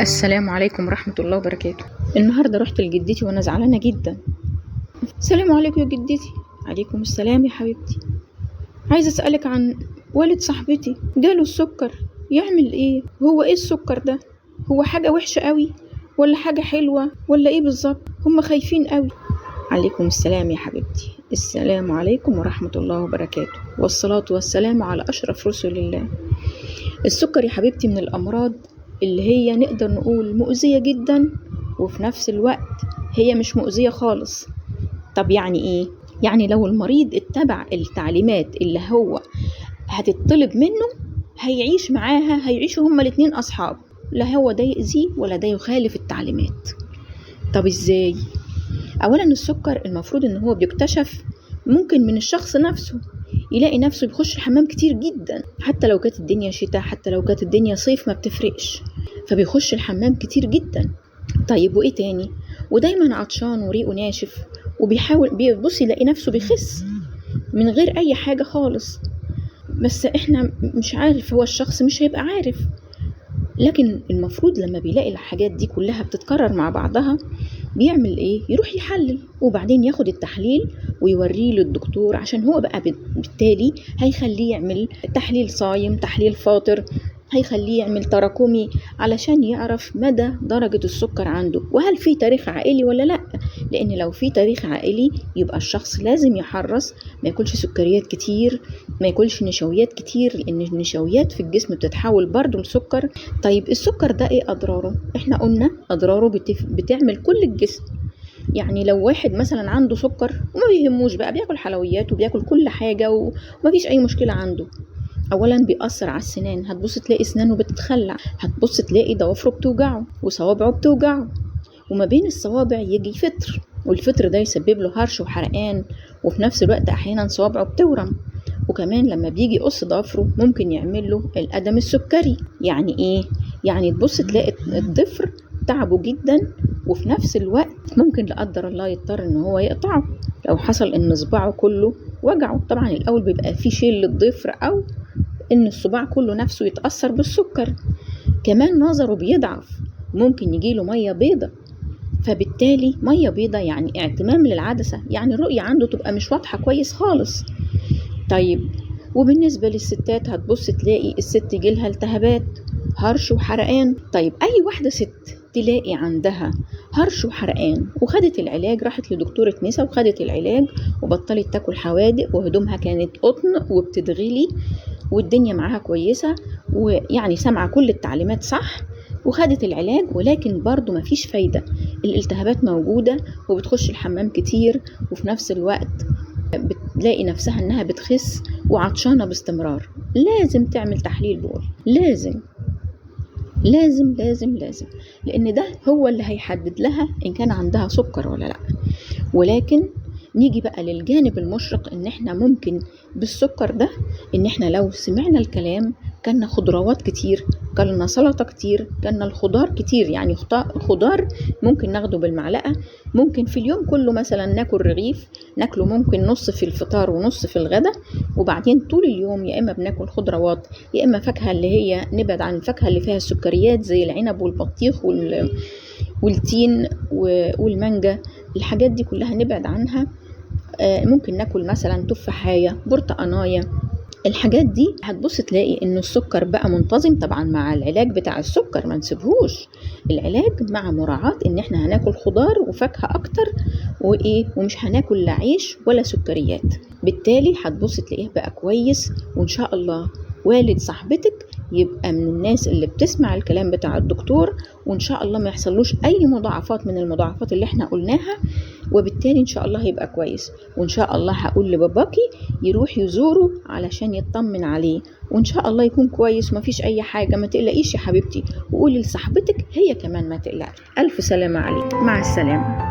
السلام عليكم ورحمة الله وبركاته. النهاردة رحت لجدتي وانا زعلانة جدا. السلام عليكم يا جدتي. عليكم السلام يا حبيبتي. عايزة اسألك عن والد صاحبتي، جاله السكر، يعمل ايه؟ هو ايه السكر ده؟ هو حاجة وحشة قوي ولا حاجة حلوة ولا ايه بالظبط؟ هم خايفين قوي. عليكم السلام يا حبيبتي. السلام عليكم ورحمة الله وبركاته، والصلاة والسلام على أشرف رسل الله. السكر يا حبيبتي من الأمراض اللي هي نقدر نقول مؤذية جدا، وفي نفس الوقت هي مش مؤذية خالص. طب يعني ايه؟ يعني لو المريض اتبع التعليمات اللي هو هتطلب منه هيعيش معاها، هيعيشوا هما الاتنين أصحاب، لا هو ده يأذيه ولا ده يخالف التعليمات. طب ازاي؟ أولا السكر المفروض ان هو بيكتشف ممكن من الشخص نفسه، يلاقي نفسه بيخش الحمام كتير جدا، حتى لو كانت الدنيا شتاء حتى لو كانت الدنيا صيف ما بتفرقش، فبيخش الحمام كتير جدا. طيب وايه تاني؟ ودايما عطشان وريقه ناشف، وبيحاول بيبص يلاقي نفسه بيخس من غير اي حاجة خالص. بس احنا مش عارف، هو الشخص مش هيبقى عارف، لكن المفروض لما بيلاقي الحاجات دي كلها بتتكرر مع بعضها بيعمل ايه؟ يروح يحلل، وبعدين ياخد التحليل ويوريه للدكتور، عشان هو بقى بالتالي هيخليه يعمل تحليل صايم، تحليل فاطر، هيخليه يعمل تراكمي علشان يعرف مدى درجة السكر عنده، وهل في تاريخ عائلي ولا لا. لان لو في تاريخ عائلي يبقى الشخص لازم يحرص ما ياكلش سكريات كتير، ما ياكلش نشويات كتير، لان النشويات في الجسم بتتحول برضو لسكر. طيب السكر ده ايه اضراره؟ احنا قلنا اضراره بتعمل كل الجسم. يعني لو واحد مثلا عنده سكر وما بيهموش بقى، بياكل حلويات وبياكل كل حاجة ومفيش اي مشكلة عنده، اولا بيأثر على السنان، هتبص تلاقي اسنانه بتتخلع، هتبص تلاقي ضوافره بتوجعه وصوابعه بتوجعه، وما بين الصوابع يجي فطر، والفطر ده يسبب له هرش وحرقان، وفي نفس الوقت احيانا صوابعه بتورم، وكمان لما بيجي يقص ضفره ممكن يعمل له القدم السكري. يعني ايه؟ يعني تبص تلاقي الضفر تعبه جدا، وفي نفس الوقت ممكن لا قدر الله يضطر ان هو يقطعه لو حصل ان صباعه كله وجعه. طبعا الاول بيبقى في شيل للضفر او ان الصباع كله نفسه يتأثر بالسكر. كمان نظره بيضعف، ممكن يجيله مية بيضة، فبالتالي مية بيضة يعني اعتمام للعدسة، يعني الرؤية عنده تبقى مش واضحة كويس خالص. طيب وبالنسبة للستات هتبص تلاقي الست يجيلها التهابات، هرش وحرقان. طيب اي واحدة ست تلاقي عندها هرش وحرقان وخدت العلاج، راحت لدكتورة نسا وخدت العلاج وبطلت تاكل حوادق، وهدومها كانت قطن وبتتغلي والدنيا معاها كويسة، ويعني سمع كل التعليمات صح، وخدت العلاج، ولكن برضو مفيش فايدة، الالتهابات موجودة وبتخش الحمام كتير، وفي نفس الوقت بتلاقي نفسها انها بتخس وعطشانة باستمرار. لازم تعمل تحليل بول، لازم لازم لازم لازم، لان ده هو اللي هيحدد لها ان كان عندها سكر ولا لا. ولكن نيجي بقى للجانب المشرق، ان احنا ممكن بالسكر ده ان احنا لو سمعنا الكلام كلنا خضروات كتير، كلنا سلطة كتير، كلنا الخضار كتير، يعني خضار ممكن ناخده بالمعلقة، ممكن في اليوم كله مثلا ناكل رغيف، ناكله ممكن نص في الفطار ونص في الغداء، وبعدين طول اليوم يا اما بناكل خضروات يا اما فاكهة، اللي هي نبعد عن الفاكهة اللي فيها السكريات زي العنب والبطيخ والتين والمانجا، الحاجات دي كلها نبعد عنها. ممكن ناكل مثلا تفاحية، برتقانية، الحاجات دي هتبص تلاقي انه السكر بقى منتظم. طبعا مع العلاج بتاع السكر ما نسيبهوش، العلاج مع مراعاة ان احنا هناكل خضار وفاكهة اكتر وايه، ومش هناكل لا عيش ولا سكريات، بالتالي هتبص تلاقيه بقى كويس. وان شاء الله والد صاحبتك يبقى من الناس اللي بتسمع الكلام بتاع الدكتور، وان شاء الله ما يحصلوش اي مضاعفات من المضاعفات اللي احنا قلناها، وبالتالي ان شاء الله هيبقى كويس. وان شاء الله هقول لباباكي يروح يزوره علشان يطمن عليه، وان شاء الله يكون كويس ومفيش اي حاجة. ما تقلقيش يا حبيبتي، وقولي لصاحبتك هي كمان ما تقلقش. الف سلامة عليك، مع السلامة.